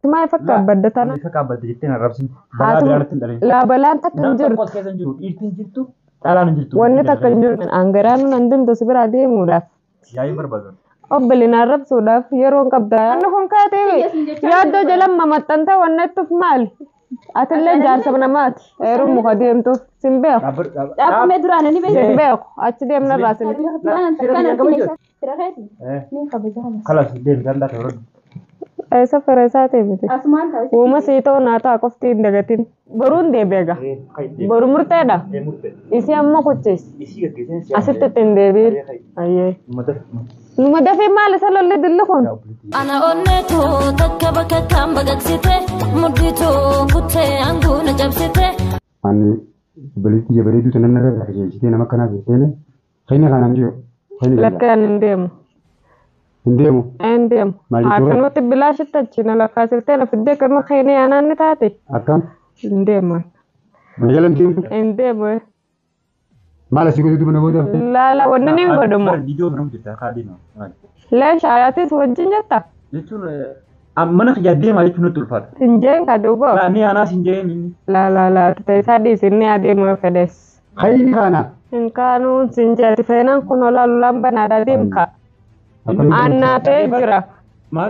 ما يفكر بدتنا فكر بدت جتنا ربسين بلا بلا تندرين لا بلا تكنجر قد كذا نجرو إيرتين جرتو تعالى نجرتو وانا تكنجر من أنجران نندن تصبر عادي موداف يا بربادون أبلنا رب سوداف يرون كبدا أنا هم كاتي يا دو جلم ما متنتا وانا تفمال أتلين جار سبنا مات إيرو مقدم تو سنبيو أبو مدران أنا بيجي سنبيو أتدي من الراسل خلاص دين كان ده تورد سفر ساتي بتي وما سيتو ناتا كفتي دغتين برون دي بيغا برو مرتدا isi amma kuchis asitte tendebi aye numada fi mal salal dilkhon ana onneto takkabaka kambagsite mudito kutte anguna jabsite ani beliti je beredu tanana ga je nama kana sene khayna kana njo lakkan ndemo akan wati bilash tachina la kasirtena fidde kan khayni ana nitati akan ndemo majalan tim ndemo mala sigo tu boda la wannani godomo video nam jita khadino la shayati wajin jatta yechun amana khajade ma yechun tulfat sinjen kadobo la ni ana sinjen la tay sadi sinni ade mo fedes khayni kana in kanu sinjati fenan kuno la lamba na dadim ka anna te jira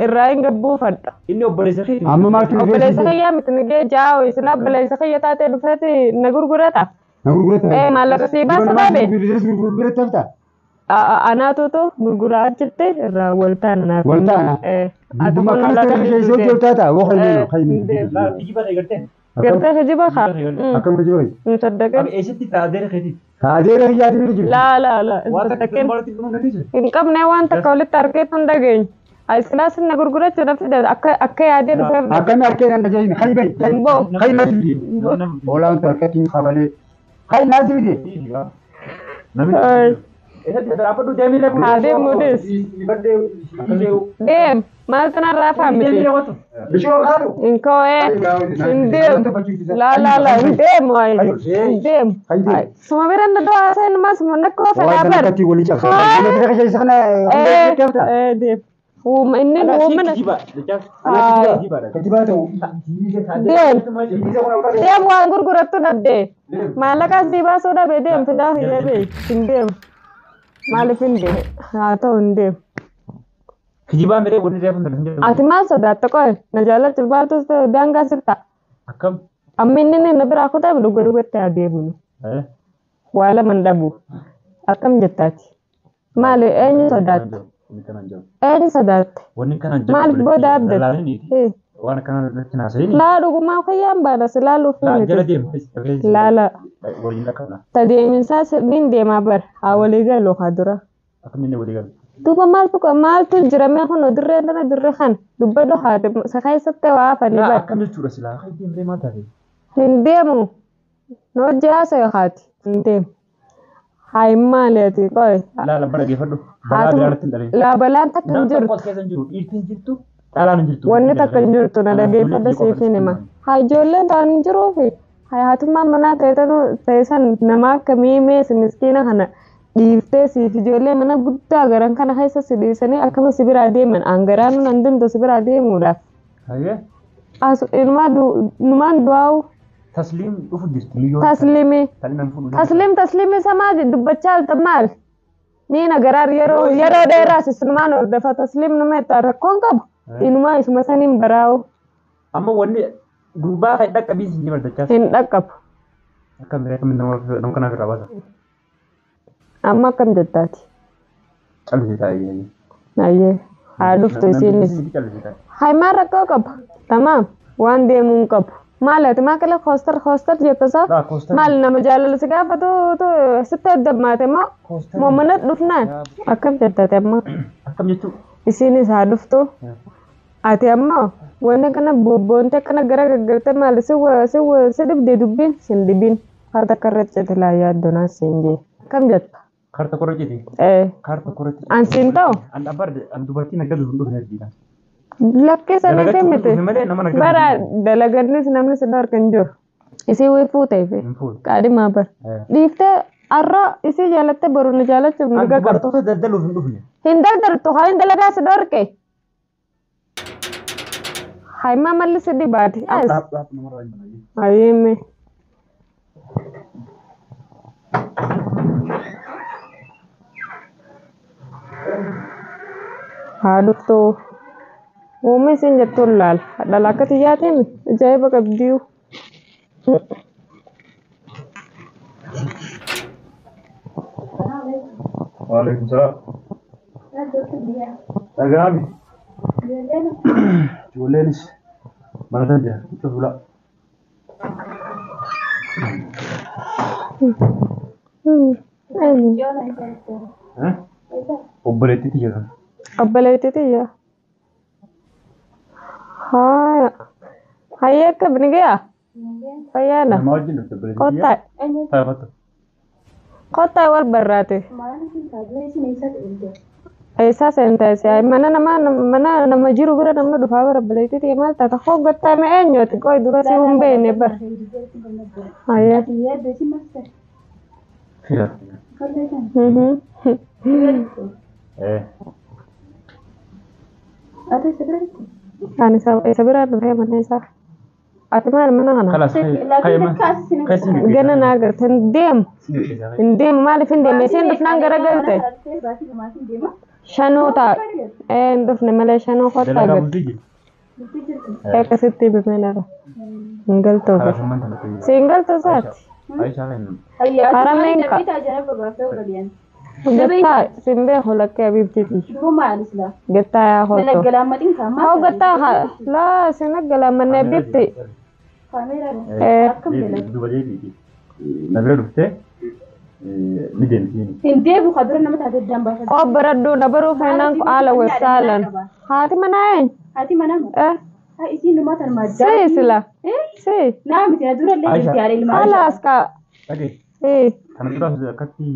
irrain gabbu fadda inni obbalesa khiti amma ma tu obbalesa khiyya mitnige jaaw isna obbalesa khiyya taate dufati nagurgurata malaka siba sababe gurgurata ana to gurgura jirte ra waltana aduma kan ta so jotata wo khayni la tijiba garte garte khijiba kha akam khijiba musaddaqa eesiti taadere khiti taadere khiyati bijib la wata takken marti kun natije in kam ne wan takawli tarke tundagain ay silas na gurgura chuna fida akka yade do akam arke nan dajin khaybai khayna tidi ola tarkatin khabale khayna tidi nami apa tu jamile ade modis dem maltana rafa miti bisho garu inko indem la indem ay indem suma beran do asen mas monako fala ber kati wali cha khayna sakna dem ومن dem wa gurguratu nadde malaka siba soda bedem fida hiyebe indem malifinde to indem khijiba mere woni defan dan ati mal soda to koy najala tilbatu danga sirta akam amminne ne bira ko tabu dugu ta debunu wala mandabu akam jettati male enyi sodat enyi sodat woni kana mal boda abde wana kana na sai la dugu ma ko yamba da selalu la jala dem la woni kana tadi min sa min de ma bar awali ga lo khadura akam ne wodi gal duba mal ko mal tu jirame hono dirre khan dubba do khade sa khay satte wa fa ni ba akam tu rasila khay dem re ma tare hindemu no jasa ya khati hindem hay malati koy la bara ge faddo bala dara tindare la balan takanjur ko kesan juru irtin jirtu talan jirtu wonni takanjur to na de fadda sefini ma hay jolle tan juro fi hay hatuma mana taytanu taysan nama kamime siniskina hana difte si jolle mana gudda garan kana haysa sidisani akama sibira de man angaran nandun do sibira de muda haye asu ilma du numan duaw taslim ufu jirtu taslimi samaji dubbachal tamal ni nagarar yaro de ras sunman or dafa taslim no meta rakon kab inuma isma sanin baraw amma wonni duba hay dakka bi sin jibar dakka in dakkap akam re kam no kana ka basa amma kam jattati alhi tayi aye ha dufto sinis hay mara ko kab tamam wan de mun kab مالت ما كلا خوستر جتسا مالنا مجال السقافة تو ستة دب ماتي ما منت دفنان أكم جتا تما أكم جتو إسيني سادفتو آتي أما وانا كنا بونتا كنا غرا مال سوى سدب دي دبين سندبين هذا كرت جتلا يا دونا سنجي كم جت كارتا كورجي كارتا كورجي أن سنتو أن أبرد أن دوبارتي نقدر ندور هنا lakke sana temete bara dalagarnis namni sedar kanjur isi we pute fe kadi mabar difte arra isi jalatte borun jalatte murga karto daddalu hindufne hindar dar to hain dalaga sedar ke Hai ma malli sidi baati. As. Dhaab nama raayi. Ayeme. Haaduftuu. Uume isin jettuun laal. Dhala akka xiyyaatiin ajaa'iba qabdiyu. Waalaikum salaam. Dhagaami. Ijoollenis barataa jira. Itti fula. Obboleettiitti jedhama. Obboleettiitiyya. Haaya. Hayyee akka binigeeyaa? Fayyaana. Nama wajjin dhufte obboleettiitti. Kottaa. Taa'ifatu. Kottaa wal barraate. Eessaa seentees yaa mana nama jiru bira nama dhufaa bara obboleettiitti maal taata hoggattaa mee eenyuuti qoy dura si hin beekne bara. Hayyee. Fira. Ani isa biraa dhufee mana isaa. Ati maal mana kana? Kalas kayyama. Gana naa garte hin deemu maaliif hin deemne isheen dhufnaan garagalte. Shanuu ta'a. Hin dhufne malee shanuu kottaa Dalagaa garte. bultii jiru. Akkasitti bifeenara. Hin galtoofe. Si hin galtoo isaati. Aishaa kan Harameen ka. Gattaa sin beeku lakkee abibtiiti. Gattaa yaa hootoo. Hoo gattaa laa sin aggalaamanne abibti. duba deebiiti. Na bira dhuftee ni deemtiin. Hindeebu kadura nama taate dambaa. Obbaraddu dabaruu feenaan haala wessaalan. Haati manaa eenyu? Hati mana? Isin rumah termajah. Si sila. Si. Nah, misalnya dulu lagi di hari lima. Alas kak. Oke. Si. Kana dura akkatti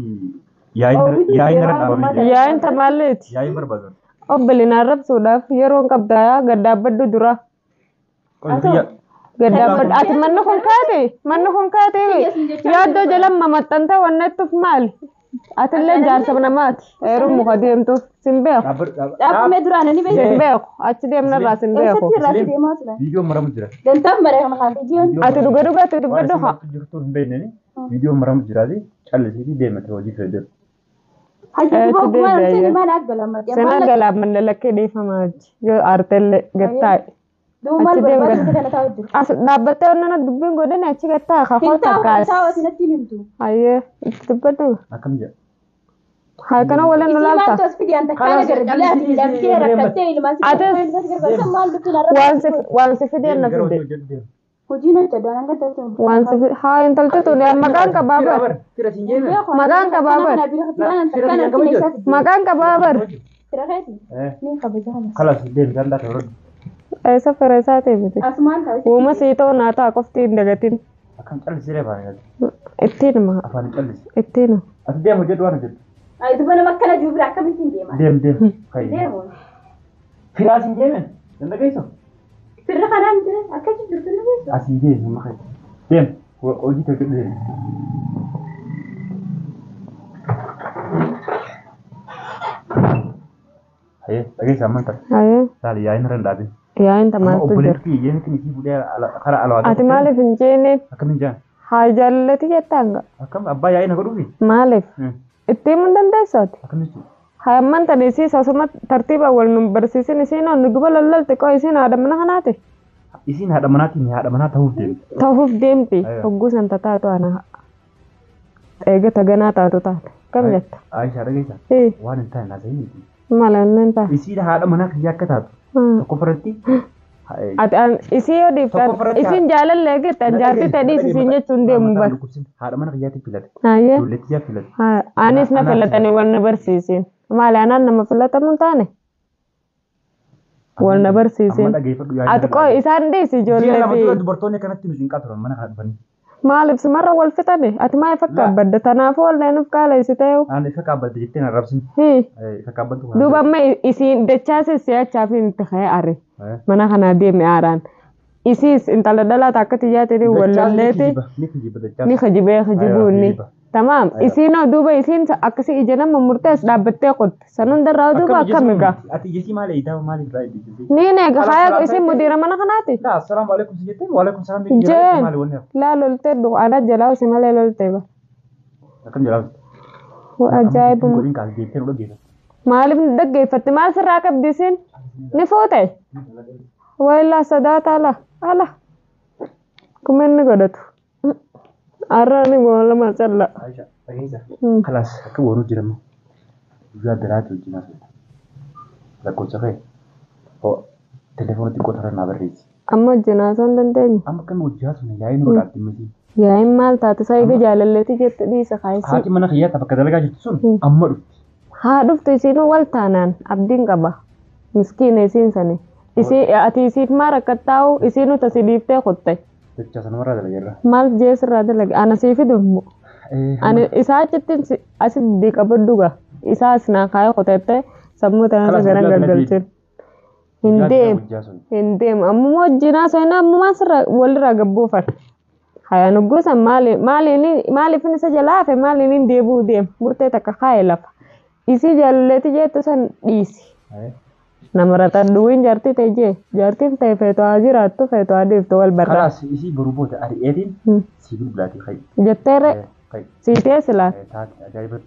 yaayin irra dhaabamee Yaayin tamaalleeti. yaayin barbaadan. Obboleen arrabsuudhaaf yeroon qabdaa gaddaabbaddu dura. Qolti Gaddaabbaddu. Ati manni kun kaate? Manni kun kaate? Yaaddoo jalan mamaxxanta wannettuuf maali? Atillee jaarsa namaati. Eeruun muka deemtuuf sin beeku. Aku duraan ni beeku. Sin beeku. Achi deemnarraa sin beeku. Rasi deemaa tura. Viidiyoon maramu jira. Gantaaf maree kan viidiyoon. Ati dhuga dubbaddu haa. Jirtu hin beekneni viidiyoon maramu jiraati callisiitii deemate hojii fedhe. Hajji duba kuma namni mana aggalama. Sana galaamanne lakkee dhiifamaa yoo aartellee gattaa'e. Duumal barbaadu kana taa'u jiru. As dhaabbattee onnana dubbiin godhani achi gattaa kakoo takkaas. Taa'u asinatti himtu. Hayyee itti dubbaddu. Akkam jira. Haa kana waliin nu laalta. Isin hospidiyaan takkaana gargilaa fi laftee rakkattee ilmaan Waan si fideen na fide. hojiin hojjedha hanga ta'u. Waan si fide haa intalti tuni maqaan qabaa bar. Fira siin jeeme. Maqaan qabaa bar. Maqaan qabaa bar. Tirakeeti. Ni kabajaa. Kalas deem ganda ta'u. Eessa fira isaa ta'e miti. Asumaan ta'u. Uuma sii ta'u naa ta'a qofti hin dagatin. Akkam callisee baay'ee. Ittiin ma. Afaan callis. Ittiin. Ati deem hojjetu waan hojjetu. Ay duba nama akkana jiru bira akkamitti deema? Deem. Kayyi. Deemu. Firaa siin jeeme. Danda keessa. Firra kanaan jira akkasi jirtu nama keessa. Asii deem nama kayyi. Deem. Hojii ta'u deem. Hayyee dhageessa amman ta'a. Hayyee. Saali yaayin irra hin dhaabin. Yaayin tamaaltu jira. Obboleettii yeen kan isii fuudhee karaa alawaa. Ati maaliif hin jeene? Akkamiin jaan? Haa jaallatee jettaan Akkam abbaa yaa'ii na godhuufi? maaliif? Ittiin mun dandeessaati. Akkamitti? Haa amman tan isii sasuma tartiiba wal nu barsiisin isiin nu duba lallaalte qoo isiin haadha mana kanaati. Isiin haadha manaatiin haadha manaa ta'uuf deemti. Ta'uuf deemti. Aywa. Hogguu santa taatu ana eegata ganaa taatu taate. Kam jetta? Aishaa dhageessaa? Ee Waan hin taane naasa'in miti. mala inni taate. Isiin haadha manaa kiyya akka taatu. Tokko faratti. Ati isii yoo dhiiftan isiin jaalallee eeggattan jaartii ta'ee isiin jechuun deemu bar. Haadha mana kiyyaatti filate. Hayyee. Ijoolleetti ijaa filate. Anis na filatanii wal na barsiisin. Maali anaan nama filatamu hin taane? Wal na barsiisin. Amma dhageeffadhu yaa'ii. Ati qoo isaan dhiisi Ji'a lama dura ijoollee dubartoonni akkanatti nu cinqaa turan mana dhufanii. maaliif simarra wal fixame ati maa ifa kaabbadda tanaafuu walleenuuf qaalessitee Aan isa kaabbadde jettee na rabsin. Isa kaabbaddu. duuba amma isiin dachaasi si'achaaf hin itti ka'ee are mana kanaa deeme aaraan isiis intala dhalaa takka tiyyaatiin wallalleeti Ni kijiba dachaa. ni kijibee kijibuunni تمام إسينا دوبا إسين أكسي إجنا ممرتاس دابتة قد سنون درا دوبا كميكا ati jesi mali ida mali rai jesi نينا غايا إسين مديرة منا خناتي la assalamu alaikum sijete wa alaikum salam جين mali wonni لا لولتدو أنا جلاو سمالي لولتيبا akam jala وأجايب ko din ka jete ro gele مالي دقي فتمال سراكب ديسين نفوتي وإلا صدات على كمان نقدتو أراني ولا ما تلا aisha aisha خلاص ka woru jirama juga berat jina la ko sakai o telepon ti ko tara na barris أما الجنازة دندني amma kan wajjatu ne yayin ro datti misi يا إما تاتسايق جاللتي جت دي سخايسي haati mana khiyata bakka dalaga jirtu sun amma du هادف تيسينو والتانان أبدين قبا مسكين يسين سني إسي أتيسيت ما ركتاو إسينو تسيديفتي خطي jecha sana mara dalaga مال جيس راد لك أنا سيفي دمو أنا إسا جتين أسيد دي قبردوغا إسا أسنا خايا خطيبتي سمو تانا غران غرغلتين هنديم أمو موجينا سوينا أمو ما سر ولي راقبو فر خايا نقوسا مالي فيني سجلافي مالي نين ديبو ديم مرتي تكا خايا لف isi jalleti je tusan disi namarata duwin jarti teje jarti te feto ajiratu feto adif to wal barra خلاص isi berubah ari edin sibil berarti kai jettere kai site sila taat ajaibat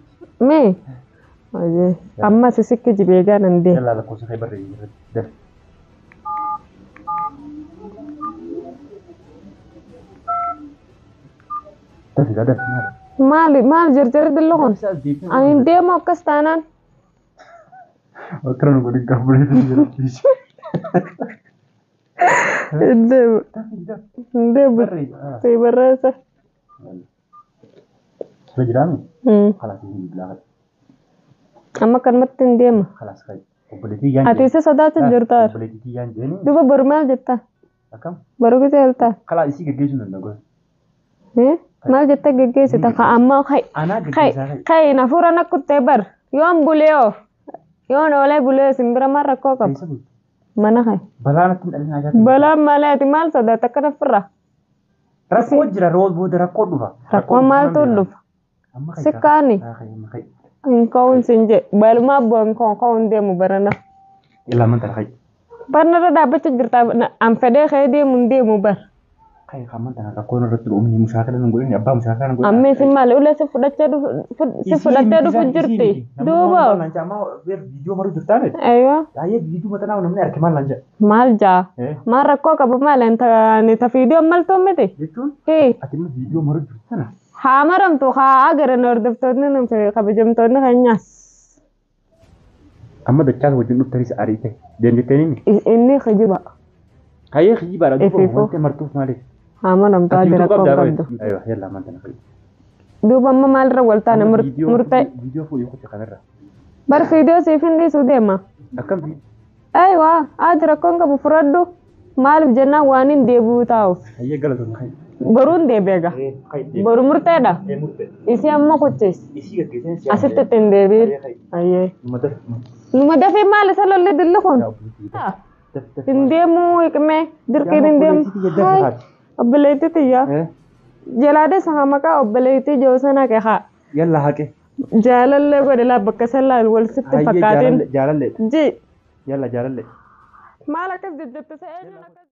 me aje amma sisikki jibega nande yalla la ko sai barri def تفيد هذا مال جرجر دلهم أنا ديمو كستانان أكرم نقول لك قبل ديمو في براسة سجرامي خلاص يجي بلاغ أما كان متن ديمو خلاص خير وبلدي جان أتيسي صدات الجرتار وبلدي جان جاني دوبا برمال جتا أكم baru kita elta خلاص يسي جيجي شنو نقول mal jetta geggeessita Geggeessita. ka amma أنا جيجي kai nafura nakkutte bar yoon buleo yoon oolay buleo simbira marra koo qaba mana kai بلانا تنقلنا حاجات balaa maleeti maal sodaata akka nafirra ركو جرا روز بود ركو دوفا rakkoo maaltu dhufa أما خير sikkaani خير hin ka'uun sin je balumaa bu'an koo ka'uun deemu barana إلا من ترى خير barnarra dhaabbachaa jirta an fedhee ka'ee deemuun deemu bar خير كمان ترى ركو نرتب أمي مشاكل نقول إني أبا مشاكل نقول ammee si maal ulee si fudhattee dhufu jirti duuba لانجا ما فيديو مرة جرتانه aywa هاي فيديو مثلا ونمني أركمان لانجا maal jaa إيه maal rakkoo qaba maal ni ta fiidiyoo maltuu miti جتون hee أتمنى فيديو مرة جرتانه haa maramtu haa agaran hordoftoonni nuti kabajamtoonni keenyas أما دكتور وجن نبتريس أريته دين جتاني inni kijiba هاي خيجي بارد إفيفو. وانت مرتوف مالك haa maramtu ajira koo qabdu أيوه يلا ما أنت نخلي duuba amma maalirra waltaane murtee فيديو فوق يخش كاميرا bar fiidiyoo siif hin dhiisuu deema أكم في aywa ajira koon qabu fudhadhu maaliif jennaan waan hin deebi'uu taa'uuf هي قالت خير boruun deebeega خير boru murteedha isii amma kuchis إيش كيسين asitti ittiin deebiin ayyee numa dafee maal isa lolli dilli kun hin deemuu hiqmee dirqiin hin deemu obboleettii tiyya jalaadee sana maqaa obboleettii joosana kehaa يلا هاكي jaalallee godhe laa bakka sallaan wal sitti fakkaatiin جالله ji يلا جالله maal akkas jajjattisa eenyuun akkas